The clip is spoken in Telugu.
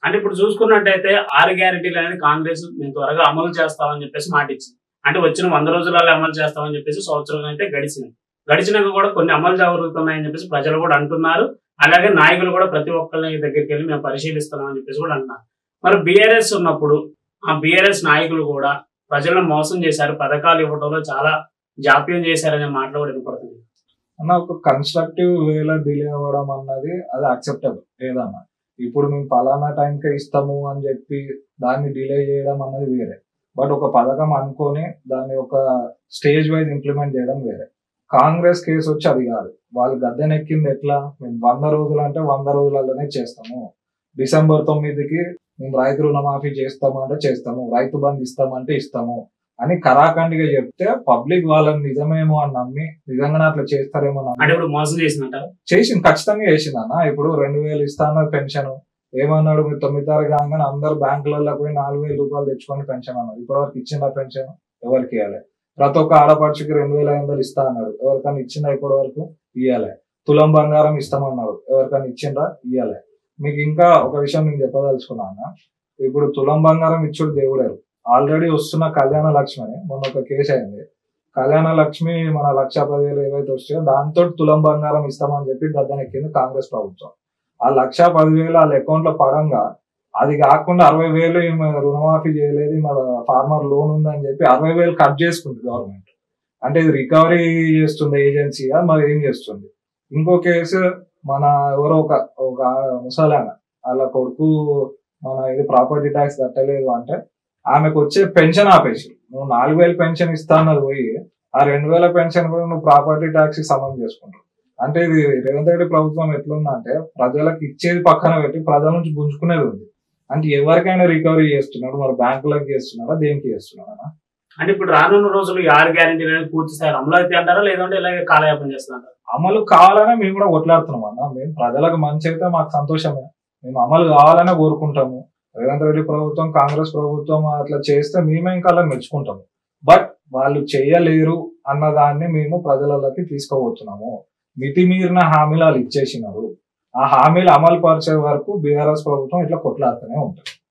అంటే ఇప్పుడు చూసుకున్నట్టయితే 6 గ్యారెంటీలు అనేది కాంగ్రెస్ మేము త్వరగా అమలు చేస్తామని చెప్పేసి మాట ఇచ్చింది. అంటే వచ్చిన 100 రోజులలో అమలు చేస్తామని చెప్పేసి సంవత్సరం అయితే గడిచింది. గడిచినాక కూడా కొన్ని అమలు జరుగుతున్నాయని చెప్పేసి ప్రజలు కూడా అంటున్నారు. అలాగే నాయకులు కూడా ప్రతి ఒక్కళ్ళ దగ్గరికి వెళ్ళి మేము పరిశీలిస్తున్నామని చెప్పేసి కూడా అంటున్నారు. మరి బీఆర్ఎస్ ఉన్నప్పుడు ఆ బీఆర్ఎస్ నాయకులు కూడా ప్రజలను మోసం చేశారు, పథకాలు ఇవ్వడంలో చాలా జాప్యం చేశారనే మాటలు కూడా వినపడుతుంది. అన్న ఒక కన్స్ట్రక్టివ్ వేలో డిలే అవ్వడం అన్నది అది అక్సెప్టబుల్ ఏదన్నా. ఇప్పుడు మేము పలానా టైంకే ఇస్తాము అని చెప్పి దాన్ని డిలే చేయడం అన్నది వేరే. బట్ ఒక పథకం అనుకొని దాన్ని ఒక స్టేజ్ వైజ్ ఇంప్లిమెంట్ చేయడం వేరే. కాంగ్రెస్ కేసు వచ్చి అది కాదు. వాళ్ళు గద్దెనెక్కింది ఎట్లా, మేము 100 రోజులు అంటే 100 రోజులలోనే చేస్తాము, December 9కి మేము రైతు రుణమాఫీ చేస్తాము అంటే చేస్తాము, రైతు బంధు ఇస్తామంటే ఇస్తాము అని కరాఖండిగా చెప్తే పబ్లిక్ వాళ్ళని నిజమేమో అని నమ్మి నిజంగానే అట్లా చేస్తారేమో మోసం చేసింది, ఖచ్చితంగా చేసింది అన్న. ఇప్పుడు 2000 ఇస్తాను పెన్షన్ ఏమన్నాడు, మీరు 9 తారీఖు కాగానే అందరు బ్యాంకులలో పోయి 4000 రూపాయలు తెచ్చుకొని పెన్షన్ అన్నారు. ఇప్పటివరకు ఇచ్చిన పెన్షన్ ఎవరికి ఇవ్వాలి? ప్రతి ఒక్క ఆడపడుచుకి 2500 ఇస్తా అన్నాడు, ఎవరికైనా ఇచ్చిందా? ఇప్పటి వరకు ఇవ్వాలి. తులం బంగారం ఇస్తామన్నాడు, ఎవరికైనా ఇచ్చిందా? ఇవ్వాలి. మీకు ఇంకా ఒక విషయం నేను చెప్పదలుచుకున్నాను. ఇప్పుడు తులం బంగారం ఇచ్చుడు దేవుడారు. ఆల్రెడీ వస్తున్న కళ్యాణ లక్ష్మి అని మొన్న ఒక కేసు అయింది. కళ్యాణ లక్ష్మి మన 1,10,000 ఏవైతే వస్తాయో దాంతో తులం బంగారం ఇస్తామని చెప్పి గద్దెనెక్కింది కాంగ్రెస్ ప్రభుత్వం. ఆ 1,10,000 వాళ్ళ అకౌంట్ లో పడంగా అది కాకుండా 60,000 రుణమాఫీ చేయలేదు, మన ఫార్మర్ లోన్ ఉందని చెప్పి 60,000 కట్ చేసుకుంది గవర్నమెంట్. అంటే ఇది రికవరీ చేస్తుంది ఏజెన్సీగా మరి ఏం చేస్తుంది? ఇంకో కేసు మన ఎవరో ఒక ముసలాయన వాళ్ళ కొడుకు మన ఇది ప్రాపర్టీ ట్యాక్స్ కట్టలేదు అంటే ఆమెకు వచ్చే పెన్షన్ ఆపేసి, నువ్వు 4,000 పెన్షన్ ఇస్తా అన్నది పోయి ఆ 2,000 పెన్షన్ కూడా నువ్వు ప్రాపర్టీ ట్యాక్స్ కి సమం చేసుకుంటావు. అంటే ఇది రేవంత్ రెడ్డి ప్రభుత్వం ఎట్లుందంటే ప్రజలకు ఇచ్చేది పక్కన పెట్టి ప్రజల నుంచి గుంజుకునేది ఉంది. అంటే ఎవరికైనా రికవరీ చేస్తున్నాడు, మరి బ్యాంకులకు చేస్తున్నాడా, దేనికి చేస్తున్నాడా? అంటే ఇప్పుడు రానున్న రోజులు 6 గ్యారెంటీలు అనేది పూర్తి స్థాయి అమలు అయితే అంటారా, లేదంటే ఇలాగే కాలయాపన చేస్తున్నారా? అమలు కావాలనే మేము కూడా కొట్లాడుతున్నాం అన్న. మేము ప్రజలకు మంచి అయితే మాకు సంతోషమే, మేము అమలు కావాలనే కోరుకుంటాము. రేవంత్ రెడ్డి ప్రభుత్వం కాంగ్రెస్ ప్రభుత్వం అట్లా చేస్తే మేమే ఇంకా అలా మెచ్చుకుంటాము. బట్ వాళ్ళు చేయలేరు అన్నదాన్ని మేము ప్రజలలోకి తీసుకుపోతున్నాము. మితిమీరిన హామీలు వాళ్ళు ఇచ్చేసినారు. ఆ హామీలు అమలు పరిచే వరకు బీఆర్ఎస్ ప్రభుత్వం ఇట్లా కొట్లాడుతూనే ఉంటుంది.